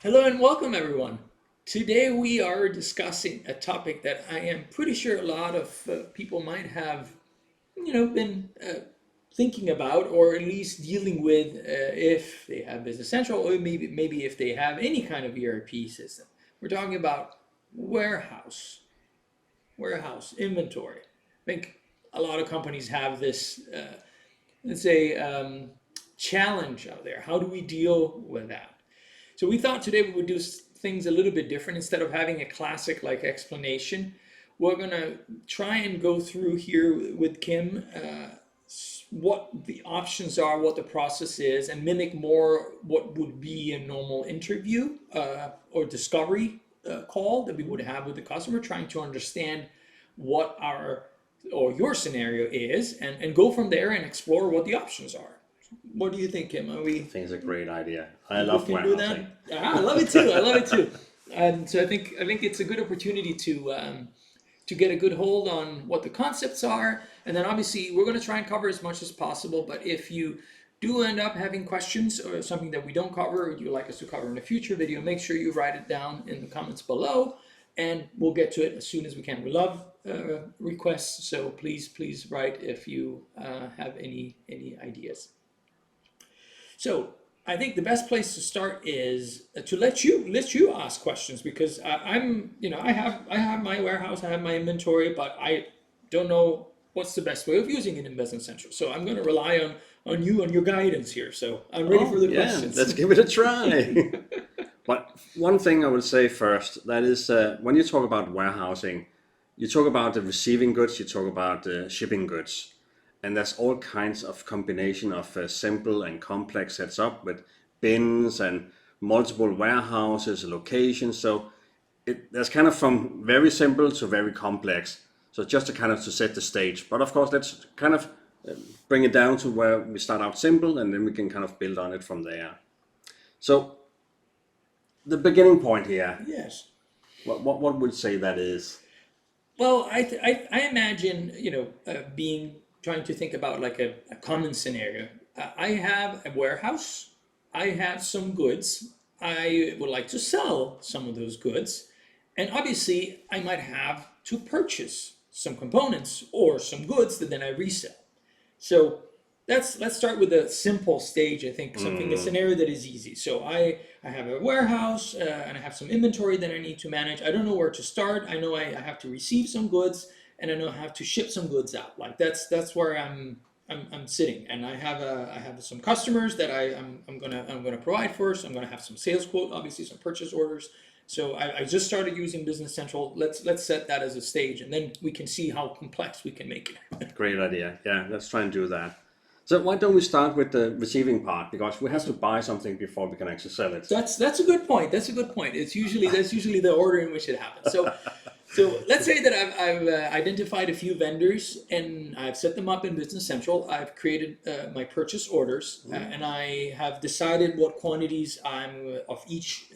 Hello and welcome, everyone. Today we are discussing a topic that I am pretty sure a lot of people might have, been thinking about, or at least dealing with, if they have Business Central, or maybe if they have any kind of ERP system. We're talking about warehouse, warehouse inventory. I think a lot of companies have this, let's say, challenge out there. How do we deal with that? So we thought today we would do things a little bit different. Instead of having a classic like explanation, we're gonna try and go through here with Kim what the options are, what the process is, and mimic more what would be a normal interview or discovery call that we would have with the customer, trying to understand what our or your scenario is, and go from there and explore what the options are. What do you think, Kim? Are I we think it's a great idea. I people love can do that? warehousing. I love it too. I love it too. And so I think it's a good opportunity to get a good hold on what the concepts are, and then obviously we're going to try and cover as much as possible. But if you do end up having questions or something that we don't cover, or you'd like us to cover in a future video, make sure you write it down in the comments below, and we'll get to it as soon as we can. We love requests, so please write if you have any ideas. So I think the best place to start is to let you ask questions, because I have my warehouse, I have my inventory, but I don't know what's the best way of using it in Business Central. So I'm going to rely on you and your guidance here. So I'm ready for the Yeah, questions. let's give it a try. But one thing I would say first, that is when you talk about warehousing, you talk about the receiving goods, you talk about the shipping goods. And there's all kinds of combination of simple and complex setup with bins and multiple warehouses, locations. So there's kind of from very simple to very complex. So just to kind of to set the stage. But of course, let's kind of bring it down to where we start out simple and then we can kind of build on it from there. So the beginning point here, Yes. what would you say that is? Well, I imagine, being trying to think about like a common scenario. I have a warehouse. I have some goods. I would like to sell some of those goods. And obviously, I might have to purchase some components or some goods that then I resell. So let's start with a simple stage. I think a scenario that is easy. So I have a warehouse and I have some inventory that I need to manage. I don't know where to start. I know I have to receive some goods, and I know I have to ship some goods out. Like that's where I'm sitting, and I have some customers that I'm gonna provide for. So I'm gonna have some sales quote, obviously some purchase orders. So I just started using Business Central. Let's set that as a stage, and then we can see how complex we can make it. Great idea. Yeah, let's try and do that. So why don't we start with the receiving part? Because we have to buy something before we can actually sell it. That's a good point. That's a good point. That's usually the order in which it happens. So let's say that I've identified a few vendors and I've set them up in Business Central. I've created my purchase orders and I have decided what quantities of each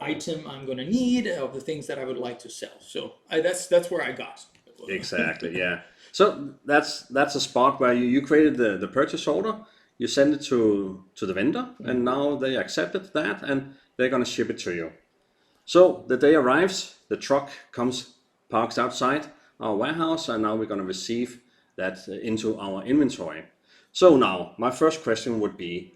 item I'm going to need, of the things that I would like to sell. So that's where I got. Exactly. Yeah. So that's a spot where you created the purchase order. You send it to the vendor, and now they accepted that, and they're gonna ship it to you. So the day arrives, the truck comes, parks outside our warehouse, and now we're gonna receive that into our inventory. So now my first question would be,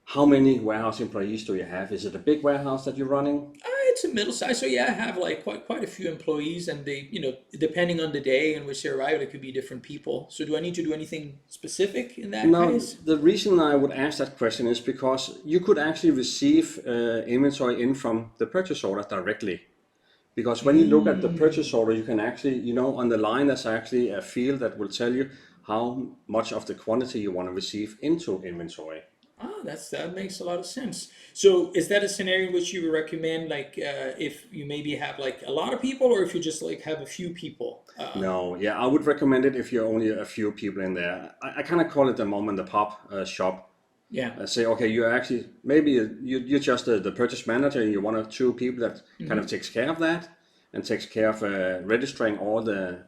how many warehouse employees do you have? Is it a big warehouse that you're running? It's a middle size, so yeah, I have like quite a few employees, and they, depending on the day in which they arrive, it could be different people. So do I need to do anything specific in that No, case? the reason I would ask that question is because you could actually receive inventory in from the purchase order directly. Because when you look at the purchase order, you can actually, on the line, there's actually a field that will tell you how much of the quantity you want to receive into inventory. Ah, that makes a lot of sense. So is that a scenario in which you would recommend, like, if you maybe have like a lot of people, or if you just like have a few people? No, yeah, I would recommend it if you're only a few people in there. I kind of call it the mom and the pop shop. Yeah. Say, okay, you're actually, maybe you're just the purchase manager and you're one or two people that kind of takes care of that and takes care of registering all the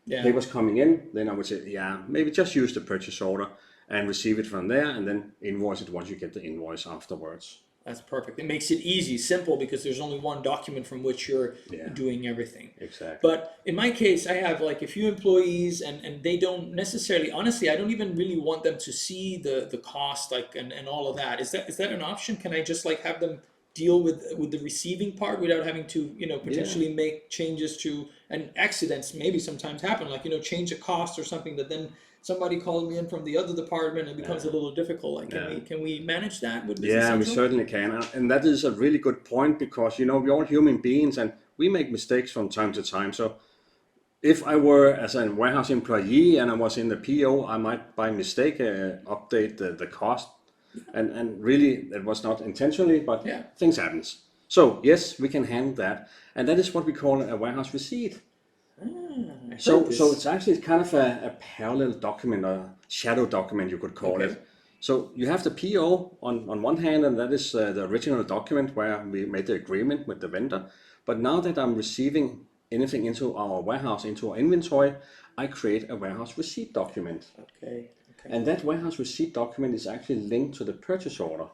papers coming in. Then I would say, yeah, maybe just use the purchase order and receive it from there, and then invoice it once you get the invoice afterwards. That's perfect. It makes it easy, simple, because there's only one document from which you're doing everything. Exactly. But in my case, I have like a few employees, and they don't necessarily, honestly, I don't even really want them to see the cost, like, and all of that. Is that an option? Can I just like have them deal with the receiving part without having to, potentially make changes to, and accidents maybe sometimes happen, like, change a cost or something that then somebody called me in from the other department, and it becomes a little difficult. Like, can we manage that with Business Yeah, we Central? certainly can. And that is a really good point because, we're all human beings and we make mistakes from time to time. So if I were as a warehouse employee and I was in the PO, I might by mistake update the cost. And really, it was not intentionally, but things happens. So yes, we can handle that. And that is what we call a warehouse receipt. So it's actually kind of a parallel document, a shadow document, you could call it. So you have the PO on one hand, and that is the original document where we made the agreement with the vendor. But now that I'm receiving anything into our warehouse, into our inventory, I create a warehouse receipt document. Okay. And that warehouse receipt document is actually linked to the purchase order.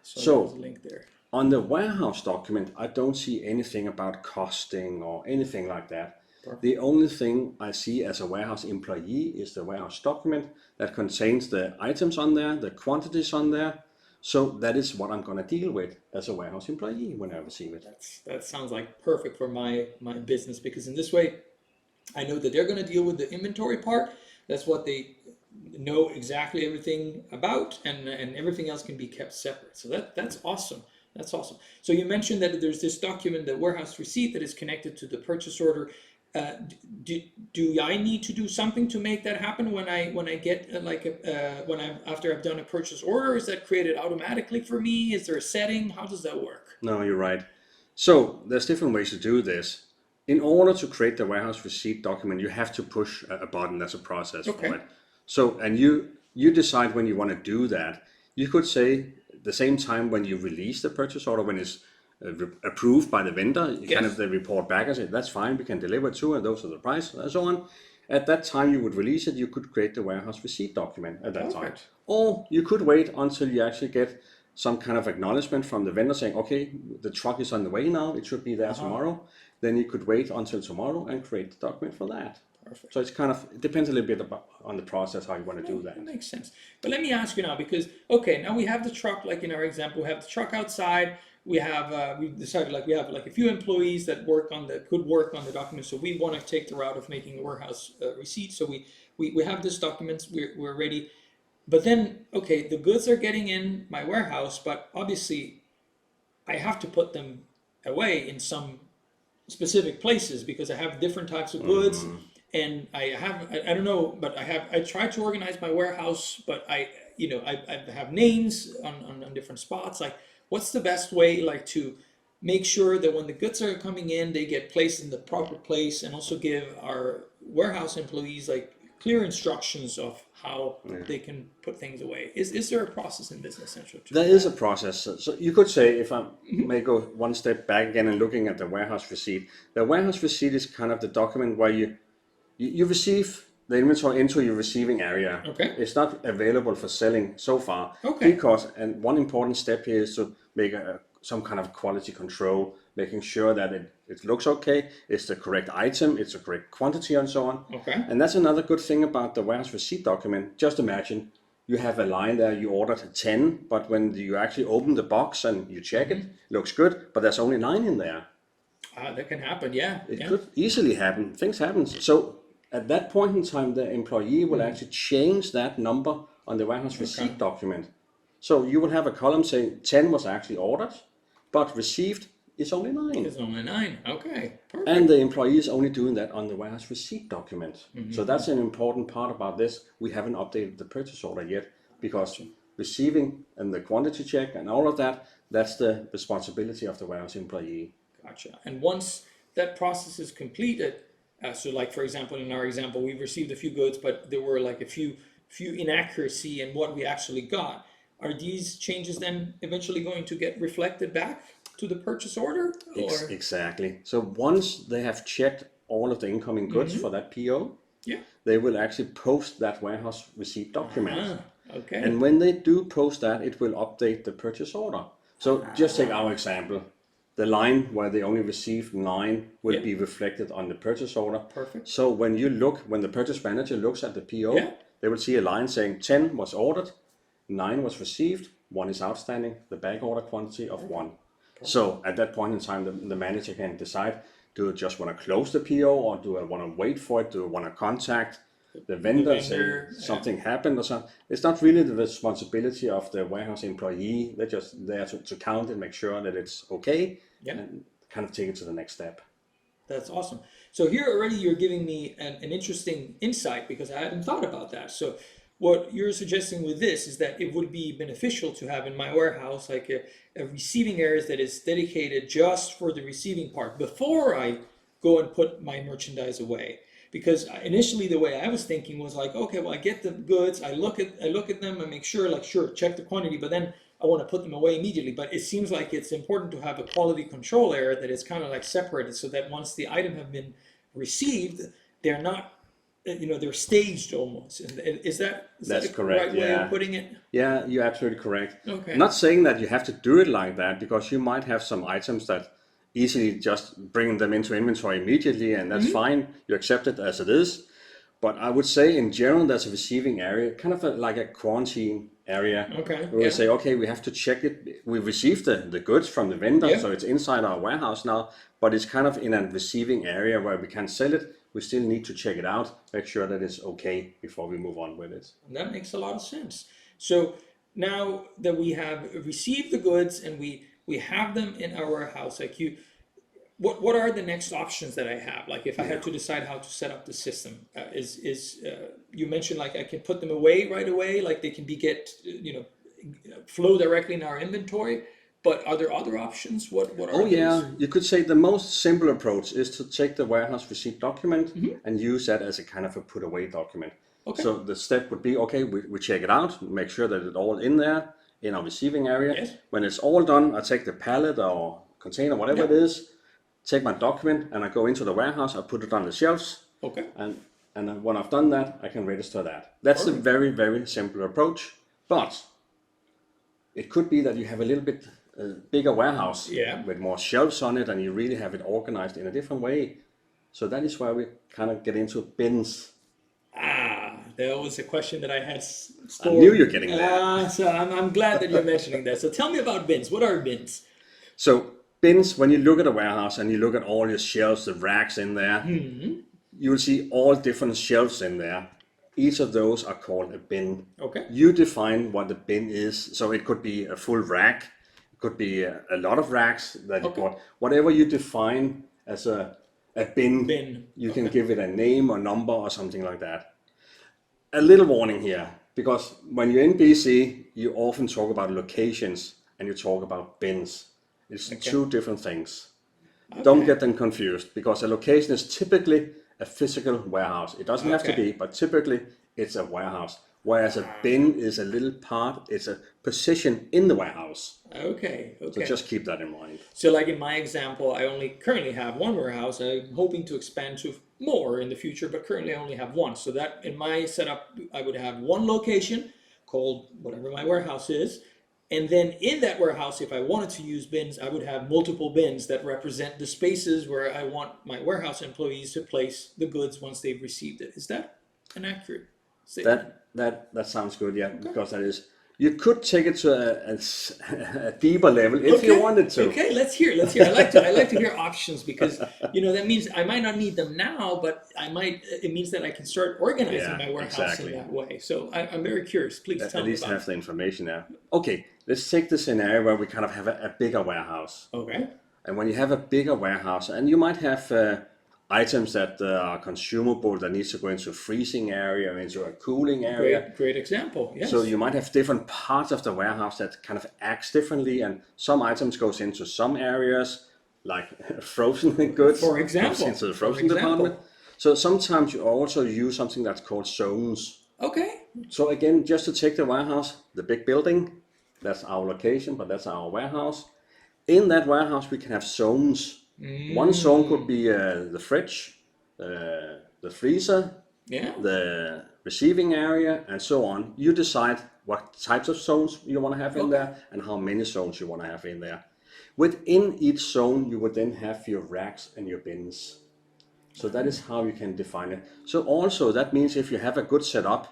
So there's a link there. On the warehouse document, I don't see anything about costing or anything like that. Perfect. The only thing I see as a warehouse employee is the warehouse document that contains the items on there, the quantities on there. So that is what I'm going to deal with as a warehouse employee when I receive it. That sounds like perfect for my business, because in this way, I know that they're going to deal with the inventory part. That's what they know exactly everything about, and everything else can be kept separate. So that's awesome. That's awesome. So you mentioned that there's this document, the warehouse receipt, that is connected to the purchase order. Do I need to do something to make that happen when I get after I've done a purchase order? Is that created automatically for me? Is there a setting? How does that work? No, you're right. So there's different ways to do this. In order to create the warehouse receipt document, you have to push a button. That's a process for it. So, and you decide when you want to do that. You could say the same time when you release the purchase order, when it's approved by the vendor, kind of they report back and say, that's fine, we can deliver it to, and those are the price, and so on. At that time you would release it, you could create the warehouse receipt document at that time. Or you could wait until you actually get some kind of acknowledgement from the vendor saying, okay, the truck is on the way now, it should be there tomorrow. Then you could wait until tomorrow and create the document for that. Perfect. So it's kind of, it depends a little bit on the process, how you want to do that. That makes sense. But let me ask you now, because, now we have the truck, like in our example, we have the truck outside. We have, we've decided we have a few employees that could work on the document. So we want to take the route of making a warehouse receipt. So we have this document, we're ready. But then, the goods are getting in my warehouse, but obviously I have to put them away in some specific places because I have different types of goods. And I don't know, but I try to organize my warehouse, but I have names on different spots. Like, what's the best way, to make sure that when the goods are coming in, they get placed in the proper place, and also give our warehouse employees clear instructions of how they can put things away. Is there a process in Business Central? There is a process. So you could say, if I may go one step back again and looking at the warehouse receipt, the warehouse receipt is kind of the document where you receive the inventory into your receiving area. It's not available for selling so far. Because, and one important step here is to make some kind of quality control, making sure that it looks okay, it's the correct item, it's the correct quantity, and so on. And that's another good thing about the warehouse receipt document. Just imagine you have a line there, you ordered 10, but when you actually open the box and you check it looks good, but there's only 9 in there. That can happen, yeah. It could easily happen. Things happen. So at that point in time, the employee will actually change that number on the warehouse receipt document. So you will have a column saying 10 was actually ordered, but received is only 9. It's only 9. Okay, perfect. And the employee is only doing that on the warehouse receipt document. So that's an important part about this. We haven't updated the purchase order yet because receiving and the quantity check and all of that, that's the responsibility of the warehouse employee. Gotcha. And once that process is completed, so for example, in our example, we've received a few goods, but there were a few inaccuracy in what we actually got. Are these changes then eventually going to get reflected back to the purchase order? Exactly. So once they have checked all of the incoming goods for that PO, they will actually post that warehouse receipt document. And when they do post that, it will update the purchase order. So just take our example. The line where they only received 9 will be reflected on the purchase order. Perfect. So when the purchase manager looks at the PO, they will see a line saying 10 was ordered, 9 was received, 1 is outstanding, the back order quantity of 1. So at that point in time, the manager can decide, do I just want to close the PO, or do I want to wait for it? Do I want to contact the vendor and say something happened or something? It's not really the responsibility of the warehouse employee. They're just there to count and make sure that it's okay, and kind of take it to the next step. That's awesome. So here already you're giving me an interesting insight, because I hadn't thought about that. So what you're suggesting with this is that it would be beneficial to have in my warehouse like a receiving area that is dedicated just for the receiving part before I go and put my merchandise away. Because initially the way I was thinking was like, okay, well, I get the goods, I look at them, I make sure, like, sure, check the quantity, but then I want to put them away immediately. But it seems like it's important to have a quality control area that is kind of like separated, so that once the item have been received, they're not, they're staged almost. Is that That's the correct, right way of putting it? Yeah, you're absolutely correct. Okay. I'm not saying that you have to do it like that, because you might have some items that easily just bring them into inventory immediately, and that's fine. You accept it as it is. But I would say in general, there's a receiving area, kind of like a quarantine area. Okay. Where we say, okay, we have to check it. We received the goods from the vendor, so it's inside our warehouse now, but it's kind of in a receiving area where we can sell it. We still need to check it out, make sure that it's okay before we move on with it. That makes a lot of sense. So now that we have received the goods and we have them in our warehouse, like what are the next options that I have? Like if I had to decide how to set up the system, you mentioned like I can put them away right away, like they can flow directly in our inventory. But are there other options? What are those? You could say the most simple approach is to take the warehouse receipt document and use that as a kind of a put away document. Okay. So the step would be, okay, we check it out, make sure that it's all in there in our receiving area. Yes. When it's all done, I take the pallet or container, whatever it is, take my document, and I go into the warehouse, I put it on the shelves. Okay. And when I've done that, I can register that. That's a very, very simple approach. But it could be that you have a little bit bigger warehouse with more shelves on it, and you really have it organized in a different way. So that is where we kind of get into bins. That was a question that I had stored. I knew you're getting that. So I'm glad that you're mentioning that. So tell me about bins. What are bins? So bins, when you look at a warehouse and you look at all your shelves, the racks in there, you will see all different shelves in there. Each of those are called a bin. Okay. You define what a bin is. So it could be a full rack. It could be a lot of racks that you got. Whatever you define as a bin, you can give it a name or number or something like that. A little warning here, because when you're in BC, you often talk about locations and you talk about bins. It's two different things. Don't get them confused, because a location is typically a physical warehouse. It doesn't have to be, but typically it's a warehouse. Whereas a bin is a little part, it's a position in the warehouse. Okay. So just keep that in mind. So like in my example, I only currently have one warehouse. I'm hoping to expand to more in the future, but currently I only have one. So that in my setup, I would have one location called whatever my warehouse is. And then in that warehouse, if I wanted to use bins, I would have multiple bins that represent the spaces where I want my warehouse employees to place the goods once they've received it. Is that an accurate statement? That sounds good, because that is. You could take it to a deeper level if you wanted to. Okay, let's hear. I like to hear options, because that means I might not need them now, but it means that I can start organizing my warehouse in that way. So I'm very curious. Please tell me about it. At least have the information there. Okay, let's take the scenario where we kind of have a bigger warehouse. Okay. And when you have a bigger warehouse, and you might have items that are consumable that needs to go into a freezing area or into a cooling area. Great example, yes. So you might have different parts of the warehouse that kind of acts differently, and some items goes into some areas, like frozen goods. For example. Goes into the frozen department. So sometimes you also use something that's called zones. Okay. So again, just to take the warehouse, the big building, that's our location, but that's our warehouse. In that warehouse, we can have zones. One zone could be the fridge, the freezer, the receiving area, and so on. You decide what types of zones you want to have in Okay. there and how many zones you want to have in there. Within each zone, you would then have your racks and your bins. So that is how you can define it. So also that means if you have a good setup,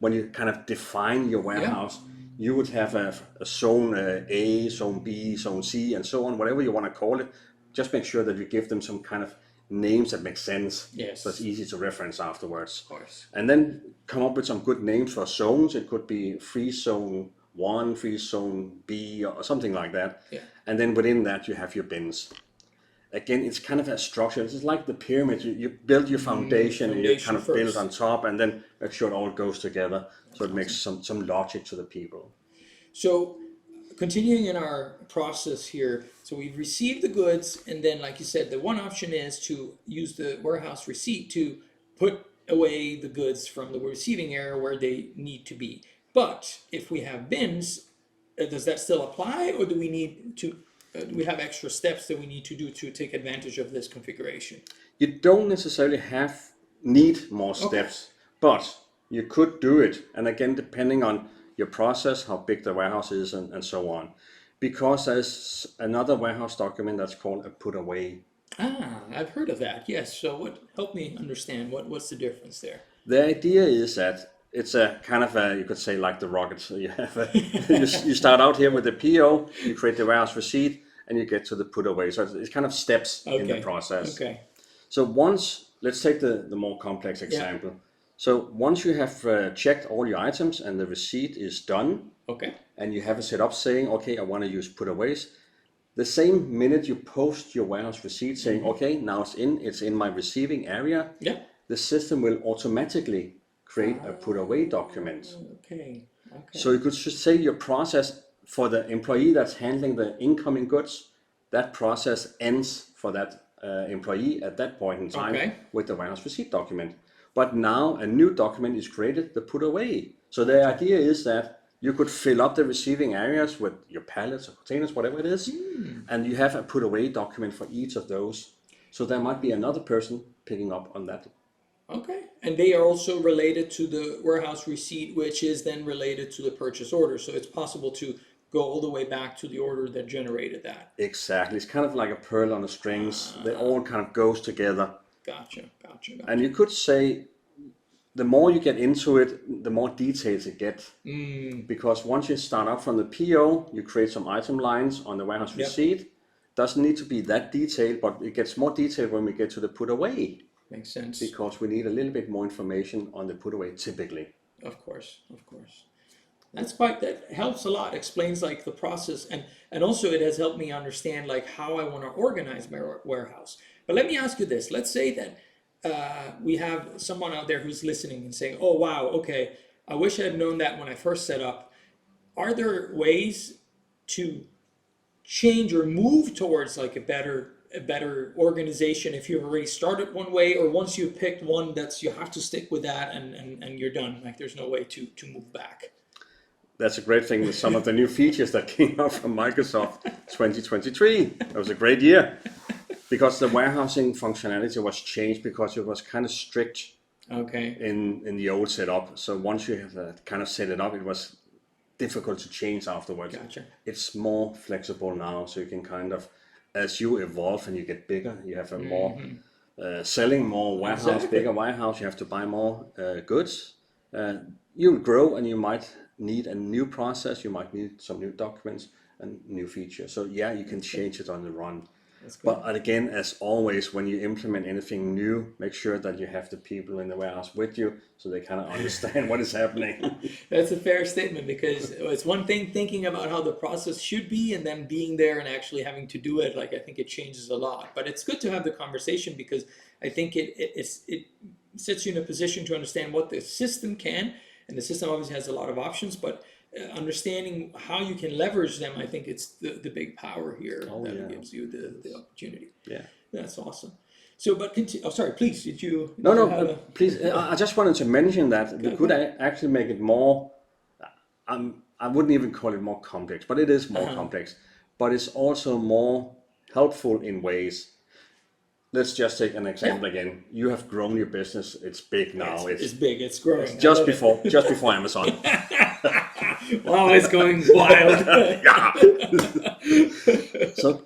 when you kind of define your warehouse, you would have a zone A, zone B, zone C, and so on, whatever you want to call it. Just make sure that you give them some kind of names that make sense. Yes. So it's easy to reference afterwards. Of course. And then come up with some good names for zones. It could be free zone 1, free zone B, or something like that. Yeah. And then within that you have your bins. Again, it's kind of a structure. It's like the pyramid. You build your foundation and you kind of first. build on top, and then make sure it all goes together. So it makes some logic to the people. So continuing in our process here, so we've received the goods, and then like you said, the one option is to use the warehouse receipt to put away the goods from the receiving area where they need to be. But if we have bins, does that still apply, or do we need to do we have extra steps that we need to do to take advantage of this configuration? You don't necessarily need more steps, but you could do it. And again, depending on your process, how big the warehouse is, and so on. Because there's another warehouse document that's called a putaway. Ah, I've heard of that. Yes. So help me understand what's the difference there? The idea is that it's a kind of you could say like the rocket. So you have you start out here with the PO, you create the warehouse receipt, and you get to the putaway. So it's kind of steps in the process. Okay. So let's take the more complex example. Yeah. So once you have checked all your items and the receipt is done, okay, and you have a setup saying, okay, I want to use putaways, the same minute you post your warehouse receipt saying, okay, now it's in my receiving area, the system will automatically create a putaway document. Okay. So you could just say your process for the employee that's handling the incoming goods, that process ends for that employee at that point in time with the warehouse receipt document. But now a new document is created, the putaway. So the idea is that you could fill up the receiving areas with your pallets or containers, whatever it is, and you have a putaway document for each of those. So there might be another person picking up on that. Okay, and they are also related to the warehouse receipt, which is then related to the purchase order. So it's possible to go all the way back to the order that generated that. Exactly. It's kind of like a pearl on the strings. They all kind of goes together. Gotcha. And you could say the more you get into it, the more details it gets. Because once you start out from the PO, you create some item lines on the warehouse receipt. Doesn't need to be that detailed, but it gets more detailed when we get to the putaway. Makes sense. Because we need a little bit more information on the putaway typically. Of course. That helps a lot. Explains like the process, and also it has helped me understand like how I want to organize my warehouse. But let me ask you this. Let's say that we have someone out there who's listening and saying, oh wow, okay, I wish I had known that when I first set up. Are there ways to change or move towards like a better organization if you've already started one way, or once you've picked one you have to stick with that and you're done, like there's no way to move back? That's a great thing with some of the new features that came out from Microsoft 2023. It was a great year because the warehousing functionality was changed because it was kind of strict in the old setup. So once you have kind of set it up, it was difficult to change afterwards. Gotcha. It's more flexible now, so you can kind of, as you evolve and you get bigger, you have a more selling more warehouse, bigger warehouse, you have to buy more goods. You'll grow and you might need a new process, you might need some new documents and new features. So yeah, you can change it on the run. But again, as always, when you implement anything new, make sure that you have the people in the warehouse with you so they kind of understand what is happening. That's a fair statement, because it's one thing thinking about how the process should be and then being there and actually having to do it. Like I think it changes a lot. But it's good to have the conversation because I think it sets you in a position to understand what the system can. And the system obviously has a lot of options, but understanding how you can leverage them, I think it's the big power here that gives you the opportunity. Yeah, that's awesome. So, but continue. Oh, sorry. Please, did you? No. Please. I just wanted to mention that we could actually make it more. I wouldn't even call it more complex, but it is more complex. But it's also more helpful in ways. Let's just take an example again. You have grown your business. It's big now. It's big. It's growing. It's just before Amazon. Wow, it's going wild. Yeah.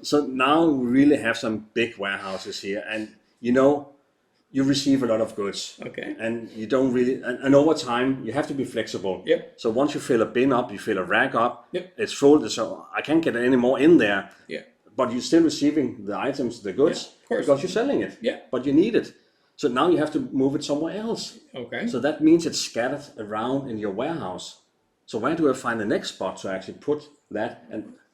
So now we really have some big warehouses here, and you receive a lot of goods, Okay. and you don't really, and over time you have to be flexible. Yep. So once you fill a bin up, you fill a rack up, Yep. it's full, so I can't get any more in there. Yeah. But you're still receiving the items, the goods, Yeah, of course. because you're selling it. Yeah. But you need it. So now you have to move it somewhere else. Okay. So that means it's scattered around in your warehouse. So where do I find the next spot to actually put that?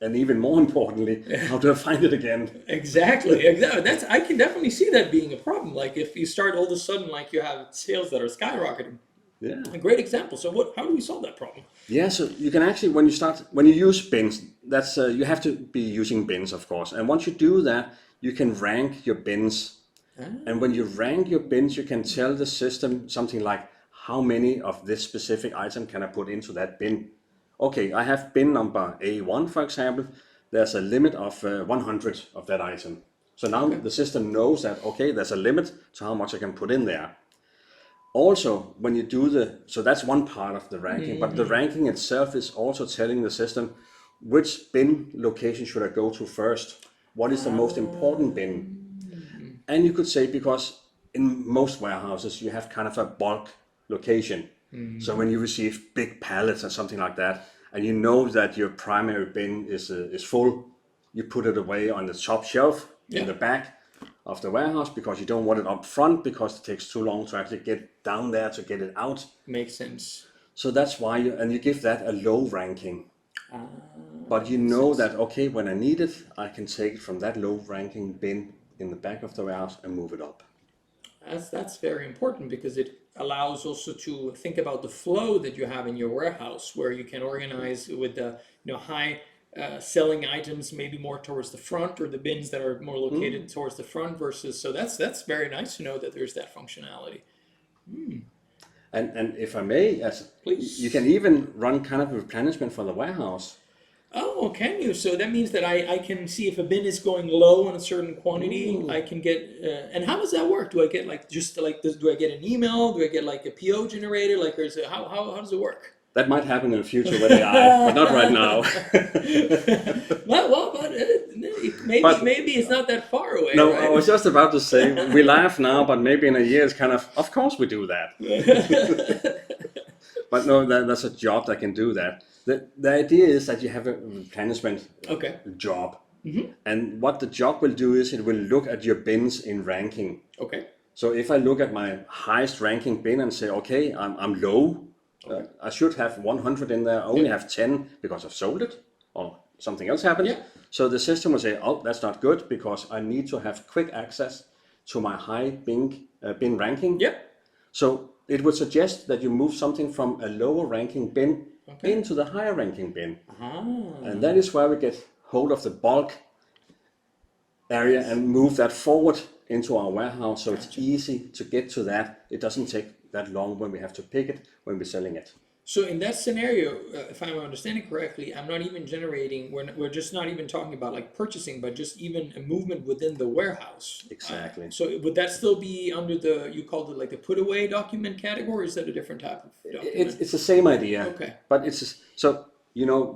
And even more importantly, how do I find it again? Exactly. That's, I can definitely see that being a problem. Like if you start all of a sudden, like you have sales that are skyrocketing. Yeah. A great example. So how do we solve that problem? Yeah, so you can actually, when you use bins, that's you have to be using bins, of course. And once you do that, you can rank your bins. And when you rank your bins, you can tell the system something like, how many of this specific item can I put into that bin? Okay, I have bin number A1, for example. There's a limit of 100 of that item. So now the system knows that, okay, there's a limit to how much I can put in there. Also, when you do so that's one part of the ranking, but the ranking itself is also telling the system which bin location should I go to first? What is the most important bin? And you could say, because in most warehouses you have kind of a bulk location. So when you receive big pallets or something like that, and you know that your primary bin is full, you put it away on the top shelf in the back of the warehouse, because you don't want it up front, because it takes too long to actually get down there to get it out. Makes sense. So that's why you give that a low ranking. But you know that, okay, when I need it, I can take it from that low ranking bin in the back of the warehouse and move it up. That's very important, because it allows also to think about the flow that you have in your warehouse, where you can organize with the high selling items maybe more towards the front, or the bins that are more located towards the front versus. So that's very nice to know that there's that functionality. And if I may, Please. you can even run kind of a replenishment for the warehouse. Oh, can you? So that means that I can see if a bin is going low on a certain quantity. I can get, and how does that work? Do I get like just like this? Do I get an email? Do I get like a PO generator? Like, or is it, how does it work? That might happen in the future with AI, but not right now. Maybe it's not that far away. No, right? I was just about to say, we laugh now, but maybe in a year it's kind of course we do that. But no, that's a job that can do that. The idea is that you have a replenishment job. And what the job will do is it will look at your bins in ranking. Okay. So if I look at my highest ranking bin and say, okay, I'm low, I should have 100 in there, I only have 10 because I've sold it or something else happened. Yeah. So the system will say, oh, that's not good, because I need to have quick access to my high bin ranking. Yeah. So it would suggest that you move something from a lower ranking bin into the higher ranking bin. And that is where we get hold of the bulk area and move that forward into our warehouse, so it's easy to get to that. It doesn't take that long when we have to pick it, when we're selling it. So in that scenario, if I'm understanding correctly, I'm not even generating, we're just not even talking about like purchasing, but just even a movement within the warehouse. Exactly. So would that still be under you called it like the putaway document category, or is that a different type of document? It's the same idea. Okay. But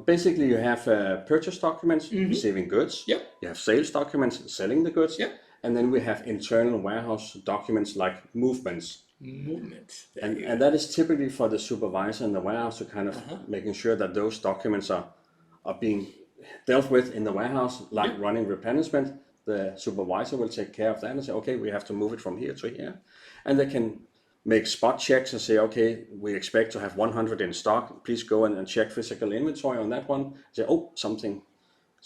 basically you have purchase documents, receiving goods. Yep. You have sales documents, selling the goods. Yep. And then we have internal warehouse documents like movements. Movement. And that is typically for the supervisor in the warehouse to kind of making sure that those documents are being dealt with in the warehouse, like running replenishment. The supervisor will take care of that and say, okay, we have to move it from here to here. And they can make spot checks and say, okay, we expect to have 100 in stock. Please go and check physical inventory on that one. Say, oh, something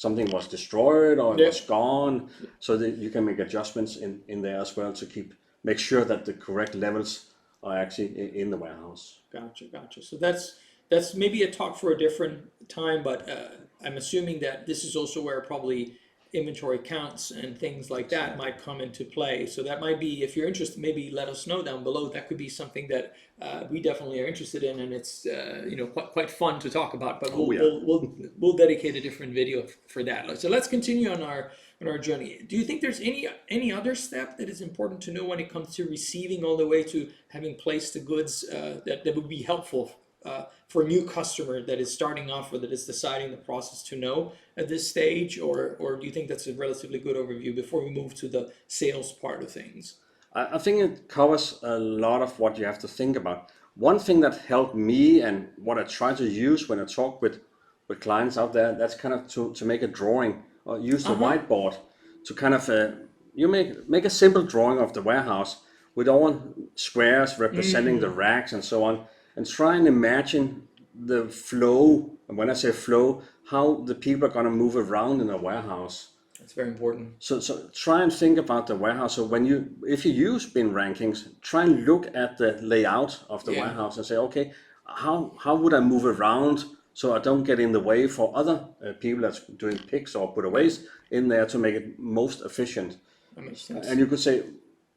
was destroyed or it was gone. So that you can make adjustments in there as well to make sure that the correct levels are actually in the warehouse. Gotcha. So that's maybe a talk for a different time, but I'm assuming that this is also where probably inventory counts and things like that might come into play. So that might be, if you're interested, maybe let us know down below. That could be something that we definitely are interested in, and it's quite fun to talk about. But we'll dedicate a different video for that. So let's continue on our journey. Do you think there's any other step that is important to know when it comes to receiving all the way to having placed the goods that would be helpful? for a new customer that is starting off or that is deciding the process to know at this stage, or do you think that's a relatively good overview before we move to the sales part of things? I think it covers a lot of what you have to think about. One thing that helped me and what I try to use when I talk with clients out there, that's kind of to make a drawing or use the whiteboard to kind of you make a simple drawing of the warehouse with all squares representing the racks and so on, and try and imagine the flow. And when I say flow, how the people are going to move around in a warehouse. That's very important. So try and think about the warehouse. So if you use bin rankings, try and look at the layout of the warehouse and say, okay, how would I move around so I don't get in the way for other people that's doing picks or putaways in there to make it most efficient. That makes sense. And you could say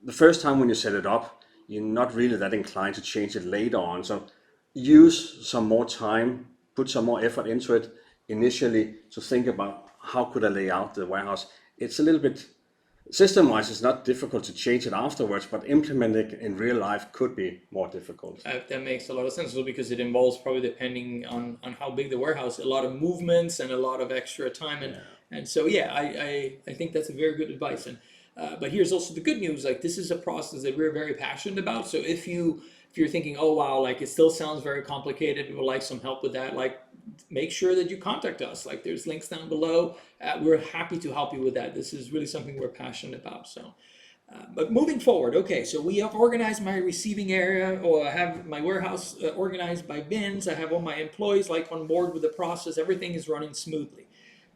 the first time when you set it up, you're not really that inclined to change it later on. So use some more time, put some more effort into it initially to think about how could I lay out the warehouse. It's a little bit, system-wise, it's not difficult to change it afterwards, but implementing it in real life could be more difficult. That makes a lot of sense, because it involves, probably depending on how big the warehouse, a lot of movements and a lot of extra time. And so, I think that's a very good advice. And but here's also the good news, like this is a process that we're very passionate about. So if you're thinking, oh wow, like it still sounds very complicated, we would like some help with that, like make sure that you contact us. Like there's links down below. We're happy to help you with that. This is really something we're passionate about. So, but moving forward, okay, so we have organized my receiving area, or I have my warehouse organized by bins. I have all my employees like on board with the process. Everything is running smoothly.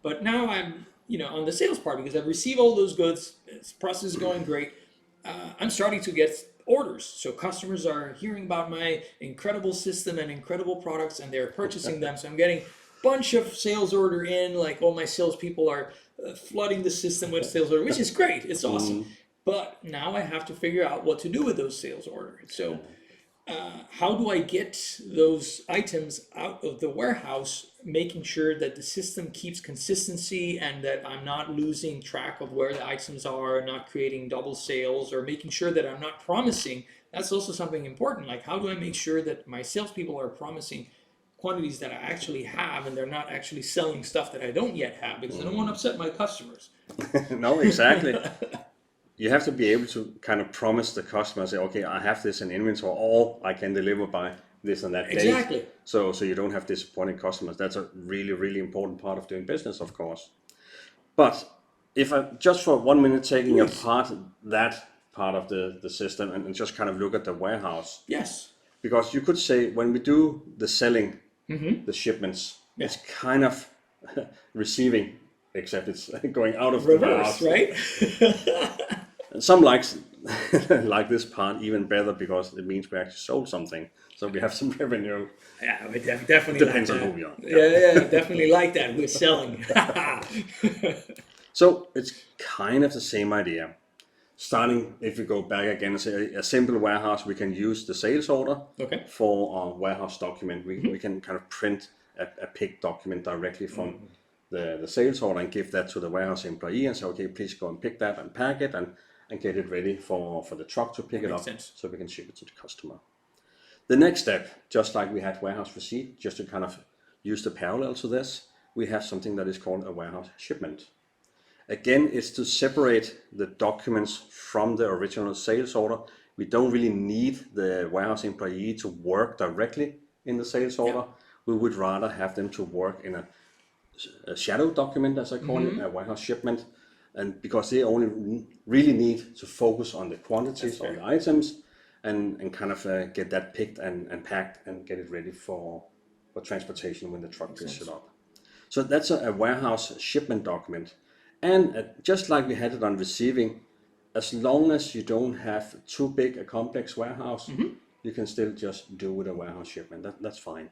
But now I'm, on the sales part, because I've received all those goods, this process is going great. I'm starting to get orders. So customers are hearing about my incredible system and incredible products, and they're purchasing them. So I'm getting a bunch of sales order in, like all my salespeople are flooding the system with sales order, which is great. It's awesome. But now I have to figure out what to do with those sales orders. So how do I get those items out of the warehouse, making sure that the system keeps consistency and that I'm not losing track of where the items are, not creating double sales, or making sure that I'm not promising. That's also something important. Like, how do I make sure that my salespeople are promising quantities that I actually have, and they're not actually selling stuff that I don't yet have, because I don't want to upset my customers. No, exactly. You have to be able to kind of promise the customer, say, okay, I have this in inventory, or I can deliver by this and that date. Exactly. So you don't have disappointing customers. That's a really, really important part of doing business, of course. But if I, just for 1 minute, taking apart that part of the system and just kind of look at the warehouse. Yes. Because you could say when we do the selling, the shipments, it's kind of receiving, except it's going out of reverse, the warehouse. Right? Some like this part even better because it means we actually sold something, so we have some revenue. Yeah, we definitely Depends like on that. who we are. Yeah, definitely like that. We're selling. So it's kind of the same idea. Starting, if we go back again and say a simple warehouse, we can use the sales order for our warehouse document. We can kind of print a pick document directly from the sales order and give that to the warehouse employee and say, okay, please go and pick that and pack it and get it ready for the truck to pick it up so we can ship it to the customer. The next step, just like we had warehouse receipt, just to kind of use the parallel to this, we have something that is called a warehouse shipment. Again, it's to separate the documents from the original sales order. We don't really need the warehouse employee to work directly in the sales order. We would rather have them to work in a shadow document, as I call it, a warehouse shipment, and because they only really need to focus on the quantities of the items and kind of get that picked and packed and get it ready for transportation when the truck picks it up. So that's a warehouse shipment document. And just like we had it on receiving, as long as you don't have too big a complex warehouse, you can still just do with a warehouse shipment. That's fine.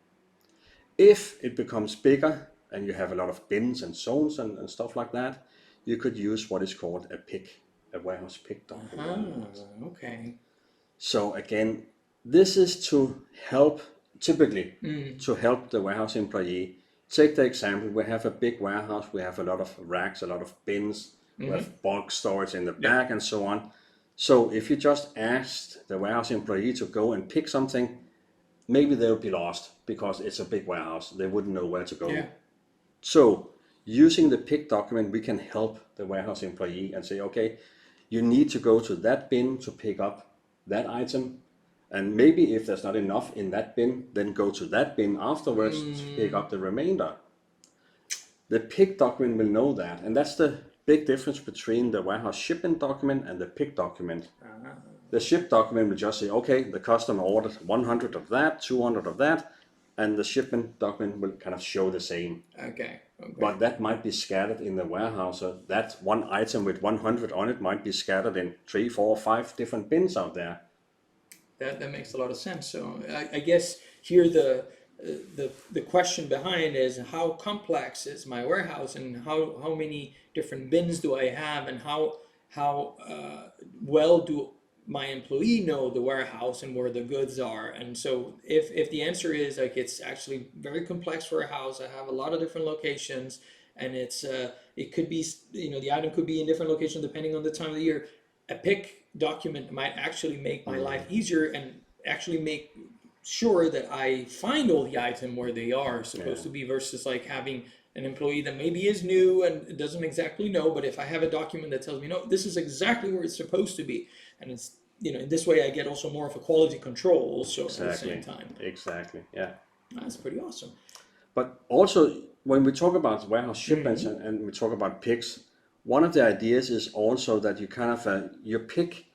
If it becomes bigger and you have a lot of bins and zones and stuff like that, you could use what is called a warehouse pick document. Okay. So again, this is to help, typically, to help the warehouse employee. Take the example, we have a big warehouse, we have a lot of racks, a lot of bins, we have bulk storage in the back and so on. So if you just asked the warehouse employee to go and pick something, maybe they'll be lost because it's a big warehouse. They wouldn't know where to go. Yeah. So using the pick document, we can help the warehouse employee and say, okay, you need to go to that bin to pick up that item. And maybe if there's not enough in that bin, then go to that bin afterwards to pick up the remainder. The pick document will know that. And that's the big difference between the warehouse shipment document and the pick document. The ship document will just say, okay, the customer ordered 100 of that, 200 of that, and the shipment document will kind of show the same. Okay. But that might be scattered in the warehouse. So that one item with 100 on it might be scattered in 3, 4, 5 different bins out there. That makes a lot of sense. So I guess here the question behind is how complex is my warehouse, and how many different bins do I have, and how well do my employee know the warehouse and where the goods are. And so if the answer is like it's actually very complex warehouse, I have a lot of different locations, and it could be, the item could be in different locations depending on the time of the year, a pick document might actually make my life easier and actually make sure that I find all the item where they are supposed to be, versus like having an employee that maybe is new and doesn't exactly know. But if I have a document that tells me, no, this is exactly where it's supposed to be, and it's, in this way I get also more of a quality control also at the same time. Exactly. Yeah. That's pretty awesome. But also when we talk about warehouse shipments and we talk about picks, one of the ideas is also that you kind of you pick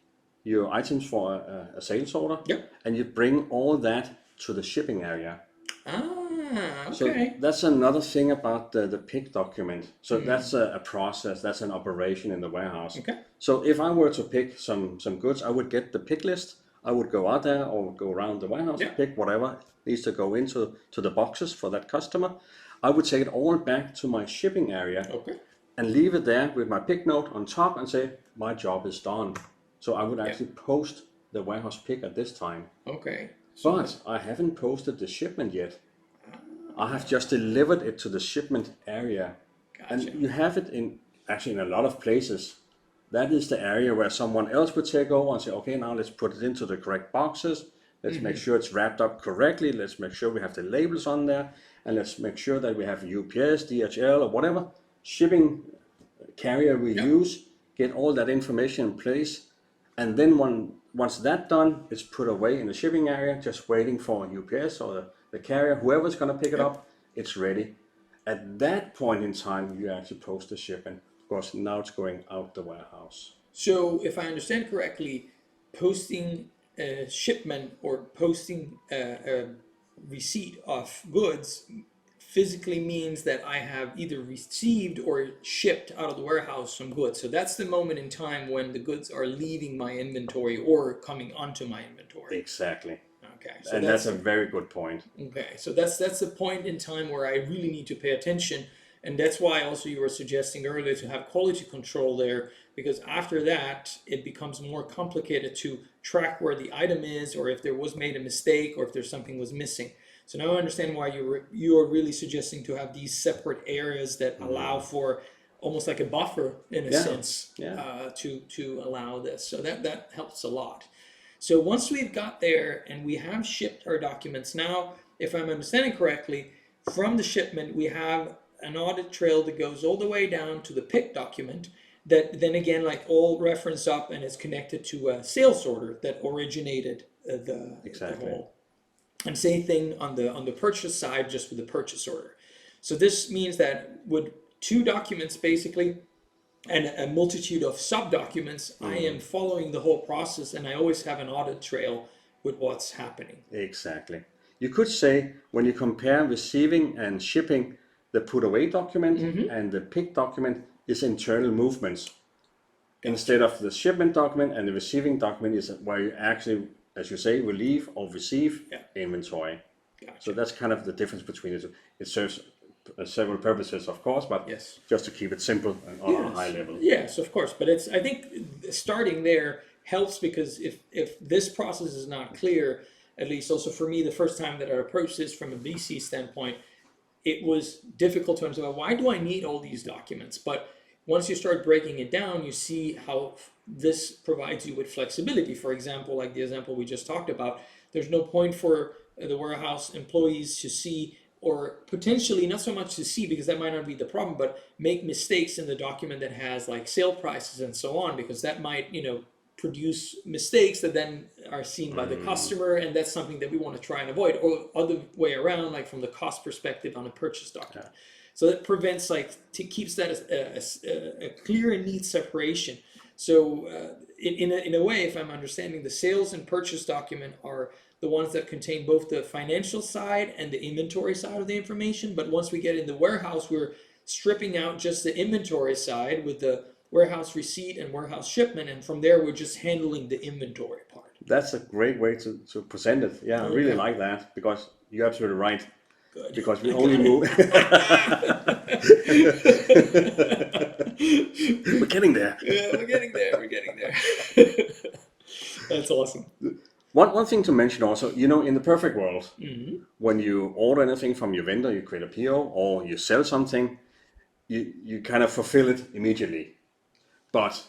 your items for a sales order, and you bring all that to the shipping area. Okay. So that's another thing about the pick document. So that's a process, that's an operation in the warehouse. Okay. So if I were to pick some goods, I would get the pick list. I would go out there or go around the warehouse, pick whatever needs to go into the boxes for that customer. I would take it all back to my shipping area and leave it there with my pick note on top and say, my job is done. So I would actually post the warehouse pick at this time. Okay. But I haven't posted the shipment yet. I have just delivered it to the shipment area. Gotcha. And you have it in a lot of places. That is the area where someone else would take over and say, okay, now let's put it into the correct boxes. Let's make sure it's wrapped up correctly. Let's make sure we have the labels on there. And let's make sure that we have UPS, DHL, or whatever shipping carrier we use. Get all that information in place. And then once that's done, it's put away in the shipping area, just waiting for UPS or the carrier, whoever's going to pick it up, it's ready. At that point in time, you actually post the shipment. Of course, now it's going out the warehouse. So if I understand correctly, posting a shipment or posting a receipt of goods physically means that I have either received or shipped out of the warehouse some goods. So that's the moment in time when the goods are leaving my inventory or coming onto my inventory. Exactly. Okay. So and that's a very good point. Okay. So that's the point in time where I really need to pay attention. And that's why also you were suggesting earlier to have quality control there, because after that, it becomes more complicated to track where the item is, or if there was made a mistake, or if there's something was missing. So now I understand why you are really suggesting to have these separate areas that allow for almost like a buffer in a sense to allow this. So that helps a lot. So once we've got there and we have shipped our documents, now if I'm understanding correctly, from the shipment we have an audit trail that goes all the way down to the pick document that then again like all reference up and is connected to a sales order that originated the whole. And same thing on the purchase side, just with the purchase order. So this means that with 2 documents basically and a multitude of sub-documents, I am following the whole process, and I always have an audit trail with what's happening. Exactly. You could say when you compare receiving and shipping, the putaway document and the pick document is internal movements. Instead of the shipment document and the receiving document is where you actually, as you say, relieve or receive inventory. Gotcha. So that's kind of the difference between the two. It serves several purposes, of course, but just to keep it simple and on a high level. Yes, of course. But I think starting there helps, because if this process is not clear, at least also for me, the first time that I approached this from a VC standpoint, it was difficult to understand, why do I need all these documents? But once you start breaking it down, you see how this provides you with flexibility. For example, like the example we just talked about, there's no point for the warehouse employees to see, or potentially not so much to see because that might not be the problem, but make mistakes in the document that has like sale prices and so on, because that might, produce mistakes that then are seen by the customer, and that's something that we want to try and avoid, or other way around, like from the cost perspective on a purchase document. So that prevents, keeps that as a clear and neat separation. So in a way, if I'm understanding, the sales and purchase document are the ones that contain both the financial side and the inventory side of the information. But once we get in the warehouse, we're stripping out just the inventory side with the warehouse receipt and warehouse shipment, and from there we're just handling the inventory part. That's a great way to present it. Yeah, I really like that, because you're absolutely right. Good. Because we only move. We're getting there. Yeah, we're getting there. We're getting there. That's awesome. One thing to mention also, in the perfect world, when you order anything from your vendor, you create a PO or you sell something, you kind of fulfill it immediately. But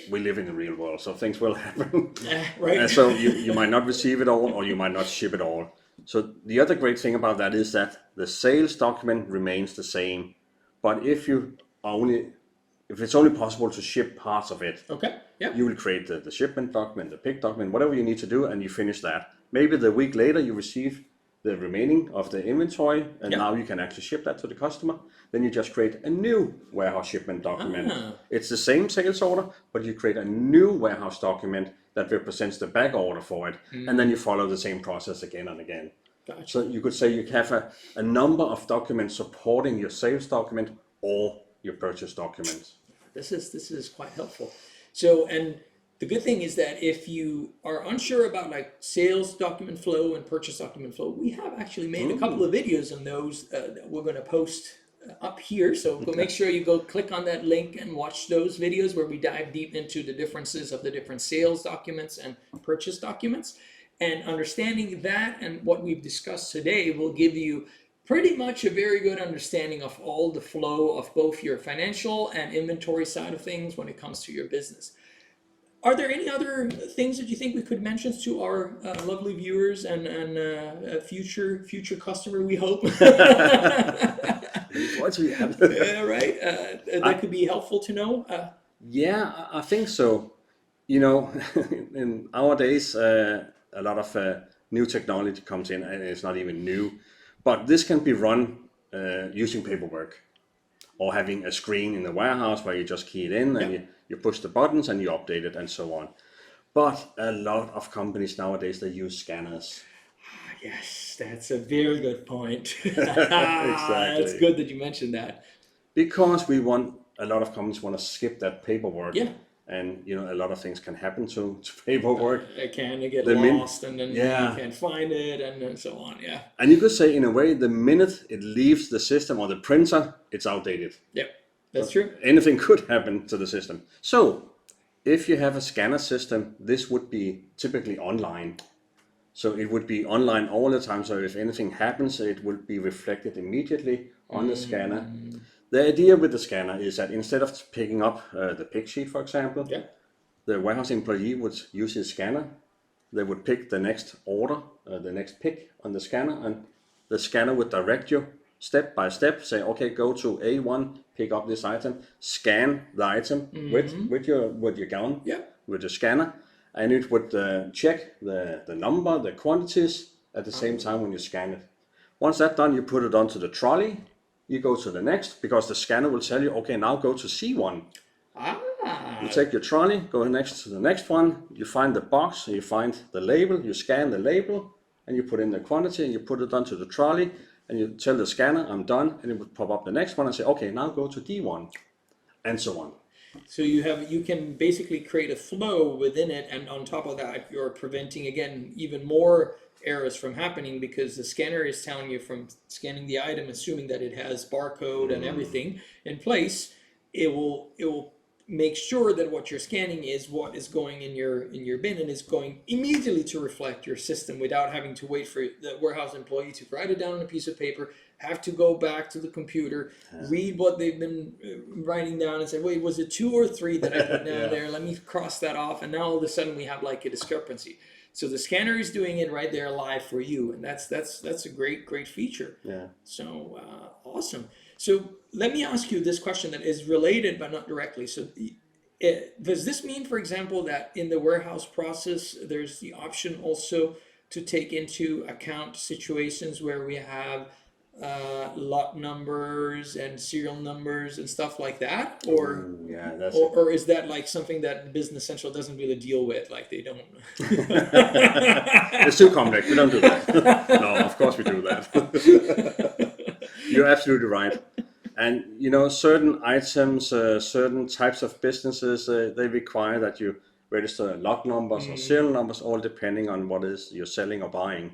we live in the real world, so things will happen. Right. And so you might not receive it all, or you might not ship it all. So the other great thing about that is that the sales document remains the same. But if it's only possible to ship parts of it, Okay. Yeah. you will create the shipment document, the pick document, whatever you need to do, and you finish that. Maybe the week later you receive the remaining of the inventory, and now you can actually ship that to the customer. Then you just create a new warehouse shipment document. It's the same sales order, but you create a new warehouse document that represents the back order for it, and then you follow the same process again and again. Gotcha. So you could say you have a number of documents supporting your sales document or your purchase document. This is quite helpful. So, and the good thing is that if you are unsure about like sales document flow and purchase document flow, we have actually made a couple of videos on those that we're going to post up here. So make sure you go click on that link and watch those videos where we dive deep into the differences of the different sales documents and purchase documents. And understanding that and what we've discussed today will give you pretty much a very good understanding of all the flow of both your financial and inventory side of things when it comes to your business. Are there any other things that you think we could mention to our lovely viewers and future customer, we hope? Yeah, right. That could be helpful to know. Yeah, I think so. In our days, a lot of new technology comes in, and it's not even new. But this can be run using paperwork, or having a screen in the warehouse where you just key it in and you push the buttons and you update it and so on. But a lot of companies nowadays, they use scanners. Yes, that's a very good point. Exactly. It's good that you mentioned that. Because a lot of companies want to skip that paperwork. Yeah. And a lot of things can happen to paperwork. It can get lost, and then you can't find it, and so on. Yeah. And you could say, in a way, the minute it leaves the system or the printer, it's outdated. Yep, that's true. Anything could happen to the system. So, if you have a scanner system, this would be typically online. So it would be online all the time. So if anything happens, it will be reflected immediately on the scanner. The idea with the scanner is that instead of picking up the pick sheet, for example, the warehouse employee would use his scanner. They would pick the next order, the next pick on the scanner, and the scanner would direct you step by step, say, okay, go to A1, pick up this item, scan the item with your gun, with the scanner, and it would check the number, the quantities at the same time when you scan it. Once that's done, you put it onto the trolley. You go to the next, because the scanner will tell you, okay, now go to C1. You take your trolley, go next to the next one, you find the box, you find the label, you scan the label, and you put in the quantity, and you put it onto the trolley, and you tell the scanner, I'm done, and it would pop up the next one and say, okay, now go to D1, and so on. So you can basically create a flow within it, and on top of that, you're preventing, again, even more errors from happening, because the scanner is telling you from scanning the item, assuming that it has barcode and everything in place, it will make sure that what you're scanning is what is going in your bin, and is going immediately to reflect your system without having to wait for the warehouse employee to write it down on a piece of paper, have to go back to the computer, read what they've been writing down and say, wait, was it 2 or 3 that I put down there? Let me cross that off. And now all of a sudden we have like a discrepancy. So the scanner is doing it right there live for you, and that's a great feature. Yeah. So awesome. So let me ask you this question that is related but not directly. So does this mean, for example, that in the warehouse process, there's the option also to take into account situations where we have lot numbers and serial numbers and stuff like that, or Ooh, yeah, that's or is that like something that Business Central doesn't really deal with? Like they don't. it's too complex. We don't do that. No, of course we do that. You're absolutely right. And you know, certain items, certain types of businesses, they require that you register lot numbers or serial numbers, all depending on what is you're selling or buying.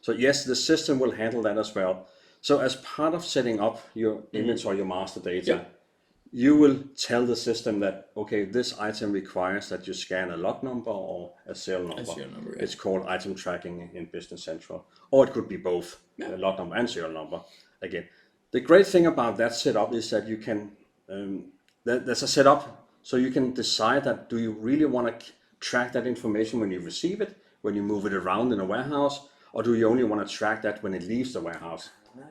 So yes, the system will handle that as well. So as part of setting up your inventory, your master data, Yeah. you will tell the system that, okay, this item requires that you scan a lot number or a serial number. serial number, yeah. It's called item tracking in Business Central. Or it could be both, Yeah. a lot number and serial number. Again, the great thing about that setup is that you can, there's a setup so you can decide that do you really want to track that information when you receive it, when you move it around in a warehouse, or do you only want to track that when it leaves the warehouse?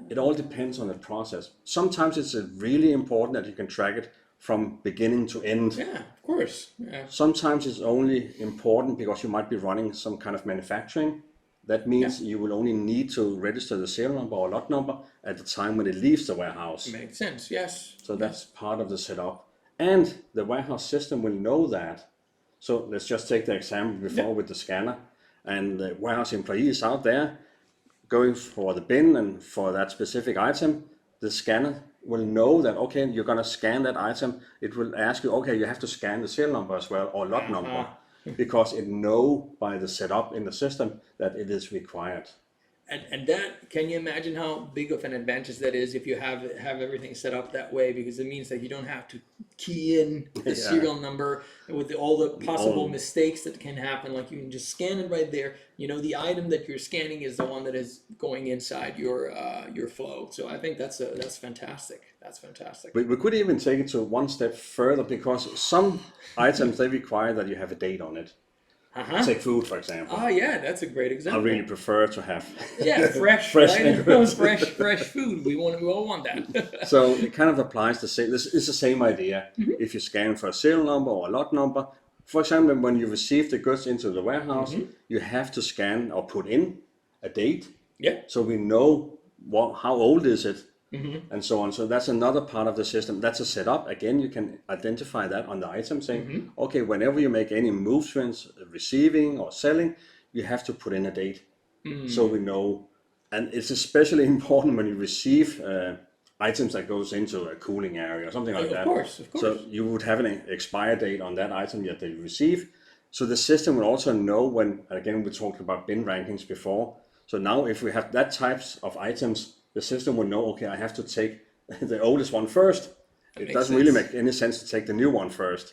It all depends on the process. Sometimes it's really important that you can track it from beginning to end. Yeah, of course. Yeah. Sometimes it's only important because you might be running some kind of manufacturing. That means you will only need to register the serial number or lot number at the time when it leaves the warehouse. Makes sense. Yes. So that's part of the setup. And the warehouse system will know that. So let's just take the example before with the scanner. And the warehouse employee is out there going for the bin and for that specific item. The scanner will know that, okay, you're going to scan that item. It will ask you, okay, you have to scan the serial number as well or lot number, because it know by the setup in the system that it is required. And that, can you imagine how big of an advantage that is if you have everything set up that way? Because it means that you don't have to key in the serial number with all the possible mistakes that can happen. Like you can just scan it right there. You know, the item that you're scanning is the one that is going inside your flow. So I think that's fantastic. That's fantastic. We could even take it to one step further, because some items, they require that you have a date on it. Take food, for example. Oh yeah, that's a great example. I really prefer to have fresh and right? fresh food. We all want that. So it kind of applies the same. This is the same idea. If you scan for a serial number or a lot number, for example, when you receive the goods into the warehouse, you have to scan or put in a date. Yeah. So we know how old is it, and so on. So that's another part of the system. That's a setup. Again, you can identify that on the item, saying, okay, whenever you make any movements, receiving or selling, you have to put in a date. So we know. And it's especially important when you receive items that goes into a cooling area or something like that. Of course. So you would have an expire date on that item that they receive. So the system will also know when, again, we talked about bin rankings before. So now if we have that types of items, the system will know, okay, I have to take the oldest one first. It doesn't really make any sense to take the new one first,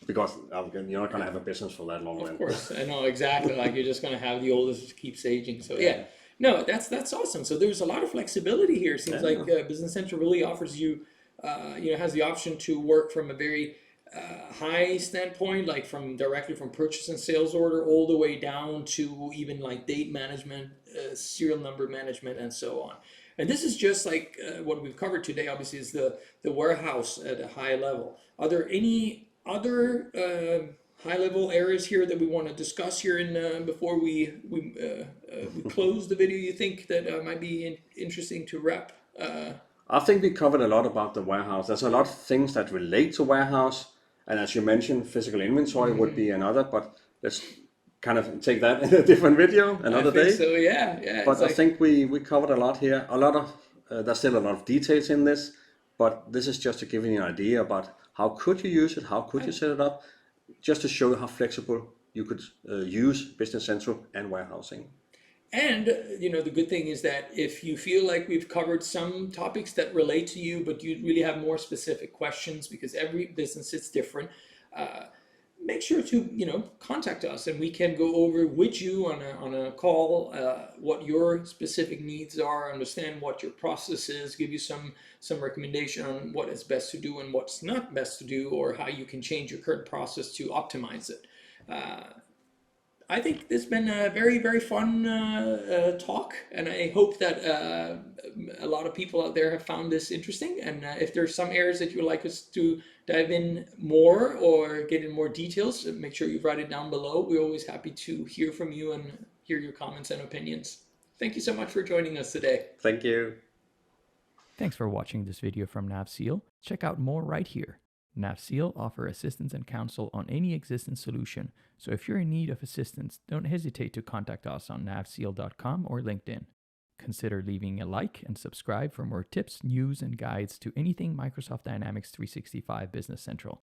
because you're not going to have a business for that long. Of course, I know exactly. Like you're just going to have the oldest keeps aging. So yeah, no, that's awesome. So there's a lot of flexibility here. It seems like Business Central really offers you, has the option to work from a very high standpoint, like directly from purchase and sales order all the way down to even like date management, serial number management, and so on. And this is just like what we've covered today. Obviously, is the warehouse at a high level. Are there any other high level areas here that we want to discuss here in before we close the video? You think that might be interesting to wrap? I think we covered a lot about the warehouse. There's a lot of things that relate to warehouse. And as you mentioned, physical inventory would be another, but let's kind of take that in a different video another day. So yeah. But I think we covered a lot here. There's still a lot of details in this, but this is just to give you an idea about how could you use it, how could you set it up, just to show you how flexible you could use Business Central and warehousing. And, the good thing is that if you feel like we've covered some topics that relate to you, but you really have more specific questions, because every business is different, make sure to, contact us, and we can go over with you on a call what your specific needs are, understand what your process is, give you some recommendation on what is best to do and what's not best to do, or how you can change your current process to optimize it. I think it's been a very, very fun talk, and I hope that a lot of people out there have found this interesting. And if there's some areas that you would like us to dive in more or get in more details, make sure you write it down below. We're always happy to hear from you and hear your comments and opinions. Thank you so much for joining us today. Thank you. Thanks for watching this video from NAV SEAL. Check out more right here. NAV SEAL offer assistance and counsel on any existing solution, so if you're in need of assistance, don't hesitate to contact us on navseal.com or LinkedIn. Consider leaving a like and subscribe for more tips, news, and guides to anything Microsoft Dynamics 365 Business Central.